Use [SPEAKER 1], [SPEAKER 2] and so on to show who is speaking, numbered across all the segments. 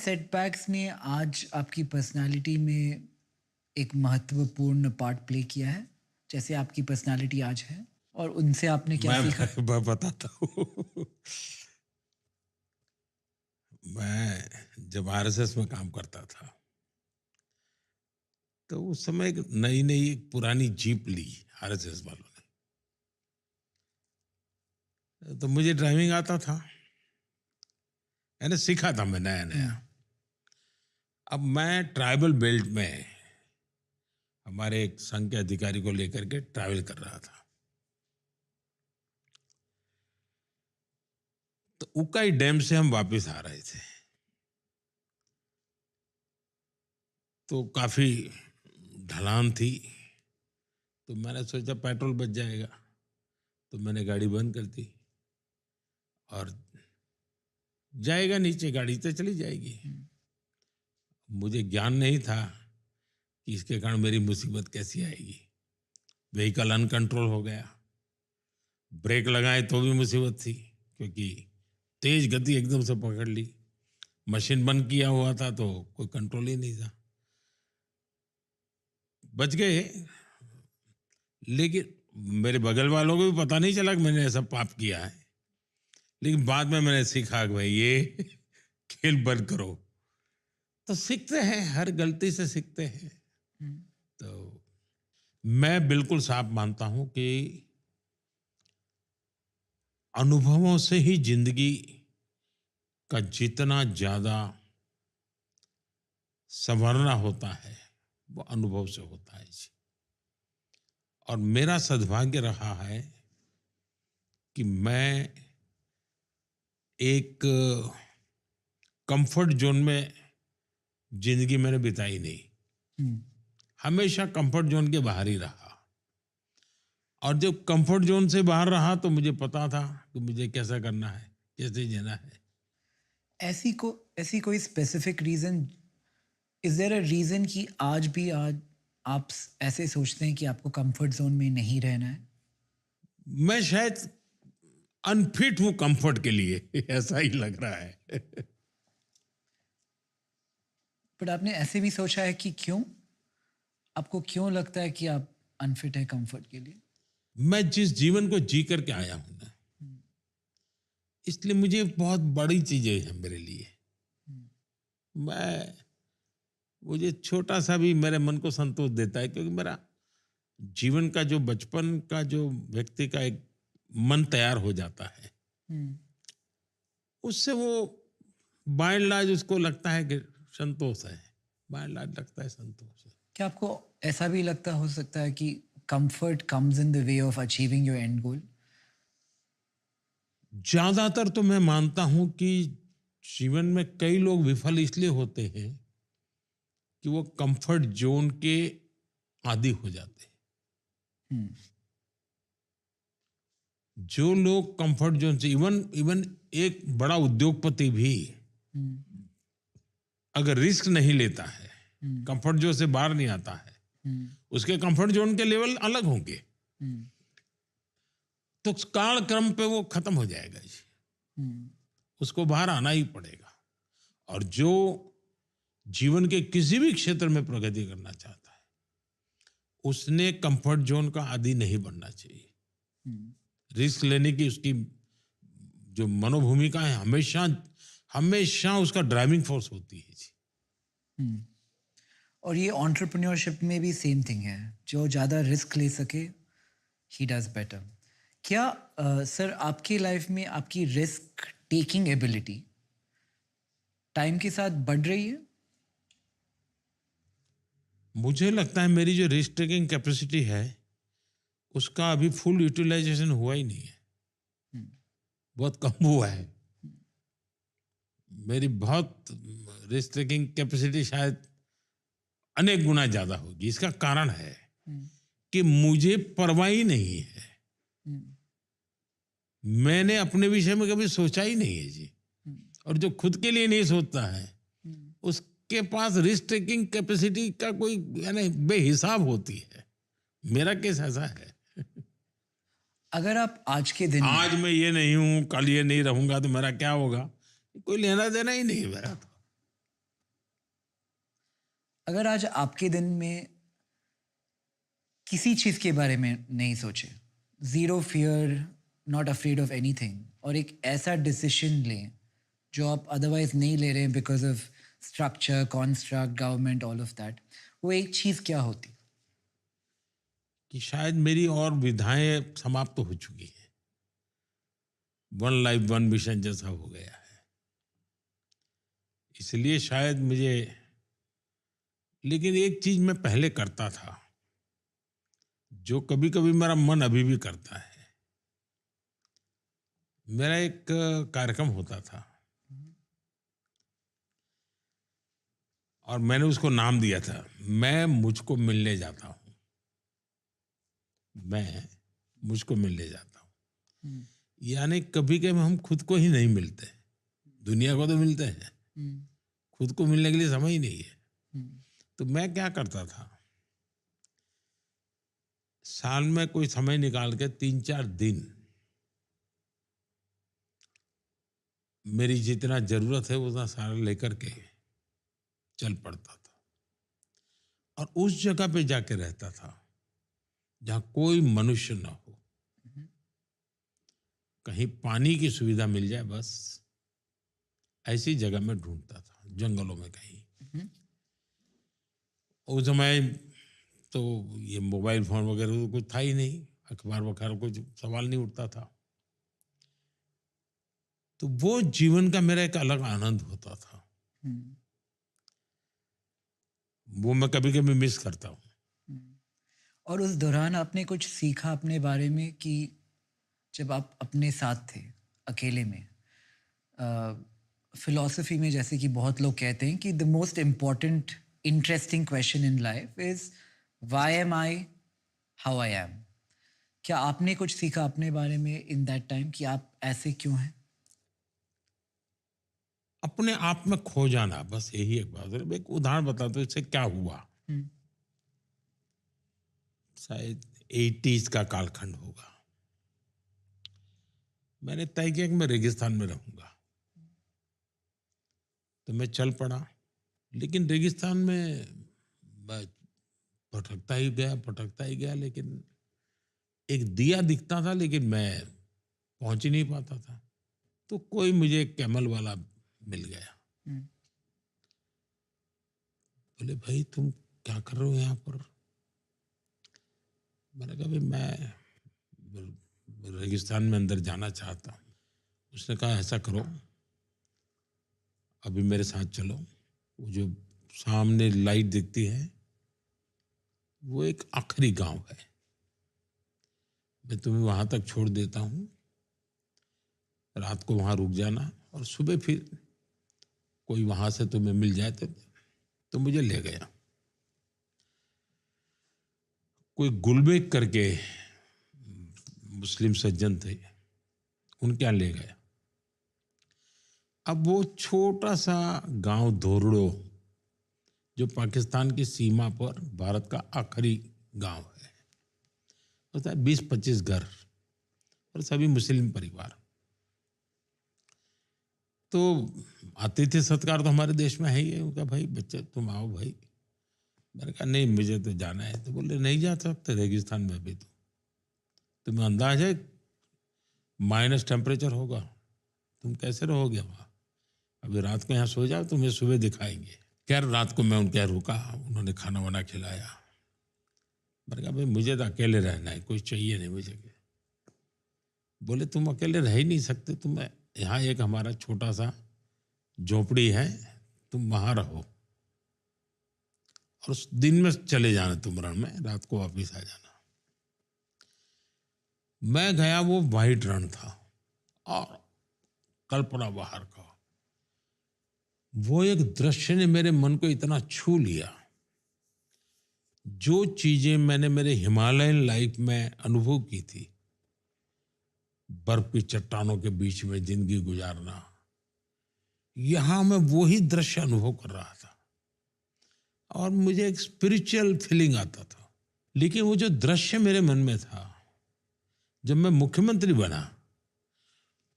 [SPEAKER 1] Setbacks ने आज आपकी पर्सनैलिटी में एक महत्वपूर्ण पार्ट प्ले किया है, जैसे आपकी पर्सनैलिटी आज है और उनसे आपने क्या
[SPEAKER 2] मैं
[SPEAKER 1] सीखा?
[SPEAKER 2] मैं बताता हूँ। मैं जब आरएसएस में काम करता था, तो उस समय एक नई-नई एक पुरानी जीप ली आरएसएस वालों ने। तो मुझे ड्राइविंग आता था, यानी सीखा था मैं
[SPEAKER 1] हुँ,
[SPEAKER 2] नया-नया। अब मैं ट्राइबल बेल्ट में हमारे एक संघ के अधिकारी को लेकर के ट्रैवल कर रहा था। तो उकाई डैम से हम वापस आ रहे थे। तो काफ़ी ढलान थी, तो मैंने सोचा पेट्रोल बच जाएगा। तो मैंने गाड़ी बंद कर दी और जाएगा नीचे, गाड़ी तो चली जाएगी।
[SPEAKER 1] हुँ,
[SPEAKER 2] मुझे ज्ञान नहीं था कि इसके कारण मेरी मुसीबत कैसी आएगी। व्हीकल अनकंट्रोल हो गया, ब्रेक लगाए तो भी मुसीबत थी, क्योंकि तेज गति एकदम से पकड़ ली। मशीन बंद किया हुआ था तो कोई कंट्रोल ही नहीं था। बच गए, लेकिन मेरे बगल वालों को भी पता नहीं चला कि मैंने ऐसा पाप किया है। लेकिन बाद में मैंने सीखा कि भाई ये खेल बंद करो। तो सीखते हैं, हर गलती से सीखते हैं।
[SPEAKER 1] हुँ,
[SPEAKER 2] तो मैं बिल्कुल साफ मानता हूं कि अनुभवों से ही जिंदगी का जितना ज्यादा संवरना होता है, वो अनुभव से होता है जी। और मेरा सद्भाग्य रहा है कि मैं एक कंफर्ट जोन में जिंदगी मैंने बिताई नहीं,
[SPEAKER 1] हुँ।
[SPEAKER 2] हमेशा कंफर्ट जोन के बाहर ही रहा। और जब कंफर्ट जोन से बाहर रहा तो मुझे पता था कि मुझे कैसा करना है, कैसे जीना है।
[SPEAKER 1] ऐसी को ऐसी कोई specific reason, is there a reason कि आज आप ऐसे सोचते हैं कि आपको कंफर्ट ज़ोन में नहीं रहना है?
[SPEAKER 2] मैं शायद अनफिट हूं कंफर्ट के लिए, ऐसा ही लग रहा है।
[SPEAKER 1] बट आपने ऐसे भी सोचा है कि क्यों? आपको क्यों लगता है कि आप अनफिट हैं कंफर्ट के लिए?
[SPEAKER 2] मैं जिस जीवन को जी करके आया हूं ना,
[SPEAKER 1] हुँ,
[SPEAKER 2] इसलिए मुझे बहुत बड़ी चीजें हैं मेरे लिए।
[SPEAKER 1] हुँ,
[SPEAKER 2] मैं मुझे छोटा सा भी मेरे मन को संतोष देता है, क्योंकि मेरा जीवन का जो बचपन का जो व्यक्ति का एक मन तैयार हो जाता है,
[SPEAKER 1] हुँ।
[SPEAKER 2] उससे वो बाय एंड लार्ज उसको लगता है कि संतोष है। बाय एंड लार्ज लगता है संतोष है।
[SPEAKER 1] क्या आपको ऐसा भी लगता हो सकता है कि comfort comes in the way of achieving your end goal?
[SPEAKER 2] ज्यादातर तो मैं मानता हूं कि जीवन में कई लोग विफल इसलिए होते हैं कि वो कंफर्ट जोन के आदी हो जाते हैं।
[SPEAKER 1] हुँ,
[SPEAKER 2] जो लोग कंफर्ट जोन से, इवन इवन एक बड़ा उद्योगपति भी
[SPEAKER 1] हुँ,
[SPEAKER 2] अगर रिस्क नहीं लेता है,
[SPEAKER 1] हुँ,
[SPEAKER 2] कंफर्ट जोन से बाहर नहीं आता है,
[SPEAKER 1] हुँ,
[SPEAKER 2] उसके कंफर्ट जोन के लेवल अलग होंगे,
[SPEAKER 1] हुँ,
[SPEAKER 2] तो काल क्रम पे वो खत्म हो जाएगा जी।
[SPEAKER 1] हुँ,
[SPEAKER 2] उसको बाहर आना ही पड़ेगा। और जो जीवन के किसी भी क्षेत्र में प्रगति करना चाहता है, उसने कंफर्ट जोन का आदी नहीं बनना चाहिए।
[SPEAKER 1] हुँ,
[SPEAKER 2] रिस्क लेने की उसकी जो मनोभूमिका है, हमेशा हमेशा उसका ड्राइविंग फोर्स होती है जी।
[SPEAKER 1] हुँ। और ये एंटरप्रेन्योरशिप में भी सेम थिंग है, जो ज़्यादा रिस्क ले सके, ही डज़ बेटर। क्या सर आपकी लाइफ में आपकी रिस्क टेकिंग एबिलिटी टाइम के साथ बढ़ रही है?
[SPEAKER 2] मुझे लगता है मेरी जो रिस्क टेकिंग कैपेसिटी है, उसका अभी फुल यूटिलाइजेशन हुआ ही नहीं है,
[SPEAKER 1] हुँ,
[SPEAKER 2] बहुत कम हुआ है। मेरी बहुत रिस्क टेकिंग कैपेसिटी शायद अनेक गुना ज्यादा होगी। इसका कारण है
[SPEAKER 1] हुँ,
[SPEAKER 2] कि मुझे परवाह ही नहीं है।
[SPEAKER 1] हुँ,
[SPEAKER 2] मैंने अपने विषय में कभी सोचा ही नहीं है जी।
[SPEAKER 1] हुँ,
[SPEAKER 2] और जो खुद के लिए नहीं सोचता है,
[SPEAKER 1] हुँ।
[SPEAKER 2] उसके पास रिस्क टेकिंग कैपेसिटी का कोई यानी बेहिसाब होती है। मेरा केस ऐसा है।
[SPEAKER 1] अगर आप आज के दिन में
[SPEAKER 2] आज मैं ये नहीं हूं, कल ये नहीं रहूंगा तो मेरा क्या होगा, कोई लेना देना ही नहीं है मेरा तो।
[SPEAKER 1] अगर आज आपके दिन में किसी चीज़ के बारे में नहीं सोचे, zero fear, not afraid of anything, और एक ऐसा डिसीजन लें जो आप अदरवाइज नहीं ले रहे हैं because of structure, construct, government, all of that, वो एक चीज़ क्या होती?
[SPEAKER 2] कि शायद मेरी और विधाएं समाप्त हो चुकी हैं, वन लाइफ वन मिशन जैसा हो गया है, इसलिए शायद मुझे। लेकिन एक चीज मैं पहले करता था, जो कभी कभी मेरा मन अभी भी करता है। मेरा एक कार्यक्रम होता था और मैंने उसको नाम दिया था, मैं मुझको मिलने जाता हूं। मैं मुझको मिलने जाता हूं, यानी कभी कभी हम खुद को ही नहीं मिलते, दुनिया को तो मिलते हैं, खुद को मिलने के लिए समय ही नहीं है। तो मैं क्या करता था, साल में कोई समय निकाल के 3-4 दिन मेरी जितना जरूरत है उतना सारा लेकर के चल पड़ता था और उस जगह पे जाके रहता था जहां कोई मनुष्य ना हो, कहीं पानी की सुविधा मिल जाए, बस ऐसी जगह में ढूंढता था, जंगलों में कहीं। उस समय तो ये मोबाइल फोन वगैरह तो कुछ था ही नहीं, अखबार वखबार कुछ सवाल नहीं उठता था। तो वो जीवन का मेरा एक अलग आनंद होता था, वो मैं कभी कभी मिस करता हूँ।
[SPEAKER 1] और उस दौरान आपने कुछ सीखा अपने बारे में कि जब आप अपने साथ थे, अकेले में, फिलॉसफी में जैसे कि बहुत लोग कहते हैं कि the most important interesting question in life is why am I how I am. क्या आपने कुछ सीखा अपने बारे में इन दैट टाइम कि आप ऐसे क्यों हैं?
[SPEAKER 2] अपने आप में खो जाना, बस यही एक बात है। एक उदाहरण बताता हूँ इससे क्या हुआ। शायद 80s का कालखंड होगा। मैंने तय किया कि मैं रेगिस्तान में रहूंगा, तो मैं चल पड़ा। लेकिन रेगिस्तान में मैं भटकता ही गया, लेकिन एक दिया दिखता था, लेकिन मैं पहुंच ही नहीं पाता था। तो कोई मुझे एक कैमल वाला मिल गया, बोले भाई तुम क्या कर रहे हो यहाँ पर? मैंने कहा भाई मैं रेगिस्तान में अंदर जाना चाहता हूँ। उसने कहा ऐसा करो, अभी मेरे साथ चलो, वो जो सामने लाइट दिखती है वो एक आखिरी गांव है, मैं तुम्हें वहां तक छोड़ देता हूँ, रात को वहां रुक जाना और सुबह फिर कोई वहां से तुम्हें मिल जाए तो मुझे ले गया। कोई गुलबेग करके मुस्लिम सज्जन थे, उनके यहाँ ले गया। अब वो छोटा सा गांव धोरड़ो, जो पाकिस्तान की सीमा पर भारत का आखिरी गांव है, होता है 20-25 घर और सभी मुस्लिम परिवार। तो आतिथ्य सत्कार तो हमारे देश में है ही है। उनका भाई बच्चे तुम आओ भाई। मैंने कहा नहीं मुझे तो जाना है। तो बोले नहीं जा सकते रेगिस्तान में अभी, तो तुम्हें अंदाज है माइनस टेम्परेचर होगा, तुम कैसे रहोगे वहाँ? अभी रात को यहाँ सो जाओ, तुम्हें सुबह दिखाएंगे। खैर रात को मैं उनके यहाँ रुका, उन्होंने खाना वाना खिलाया। मैंने कहा भाई मुझे तो अकेले रहना है, कोई चाहिए नहीं मुझे। बोले तुम अकेले रह ही नहीं सकते, तुम यहाँ एक हमारा छोटा सा झोपड़ी है, तुम वहाँ रहो और उस दिन में चले जाना तुम रण में, रात को वापिस आ जाना। मैं गया, वो वाइट रण था और कल्पना बाहर का। वो एक दृश्य ने मेरे मन को इतना छू लिया, जो चीजें मैंने मेरे हिमालयन लाइफ में अनुभव की थी, बर्फ की चट्टानों के बीच में जिंदगी गुजारना, यहां मैं वही दृश्य अनुभव कर रहा था और मुझे एक स्पिरिचुअल फीलिंग आता था। लेकिन वो जो दृश्य मेरे मन में था, जब मैं मुख्यमंत्री बना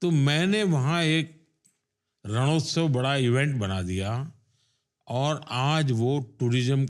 [SPEAKER 2] तो मैंने वहां एक रणोत्सव बड़ा इवेंट बना दिया और आज वो टूरिज्म